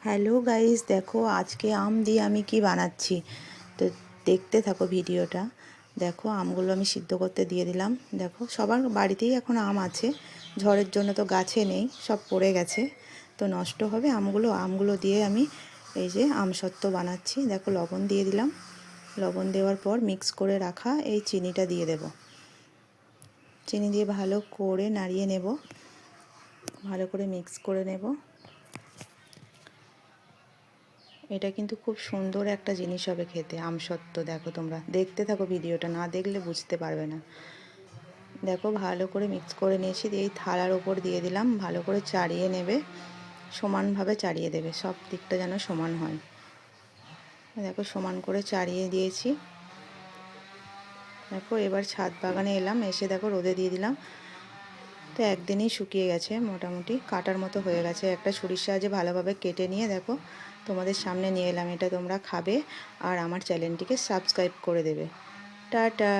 Hello guys, দেখো আজকে আম দিয়ে আমি কি বানাচ্ছি। তো দেখতে থাকো ভিডিওটা। দেখো আমগুলো আমি সিদ্ধ করতে দিয়ে দিলাম। দেখো সবার বাড়িতেই এখন আম আছে, ঝড়ের জন্য তো গাছে নেই, সব পড়ে গেছে, তো নষ্ট হবে আমগুলো দিয়ে আমি এই যে আমসত্ত্ব বানাচ্ছি। দেখো লবণ দিয়ে দিলাম, লবণ দেওয়ার পর মিক্স করে রাখা এই চিনিটা দিয়ে দেব। চিনি দিয়ে ভালো করে নাড়িয়ে নেব, ভালো করে মিক্স করে নেব। এটা কিন্তু খুব সুন্দর একটা জিনিস হবে খেতে, আমসত্ত্ব। দেখো তোমরা দেখতে থাকো ভিডিওটা, না দেখলে বুঝতে পারবে না। দেখো ভালো করে মিক্স করে নিয়েছি, এই থালার ওপর দিয়ে দিলাম। ভালো করে চাড়িয়ে নেবে, সমানভাবে চাড়িয়ে দেবে, সব দিকটা যেন সমান হয়। দেখো সমান করে চাড়িয়ে দিয়েছি। দেখো এবার ছাদ বাগানে এলাম, এসে দেখো রোদে দিয়ে দিলাম। তো একদিনেই শুকিয়ে গেছে, মোটামুটি কাটার মতো হয়ে গেছে। একটা ছুরির সাহায্যে ভালোভাবে কেটে নিয়ে দেখো তোমাদের সামনে নিয়ে এলাম। এটা তোমরা খাবে আর আমার চ্যানেলটিকে সাবস্ক্রাইব করে দেবে। টাটা।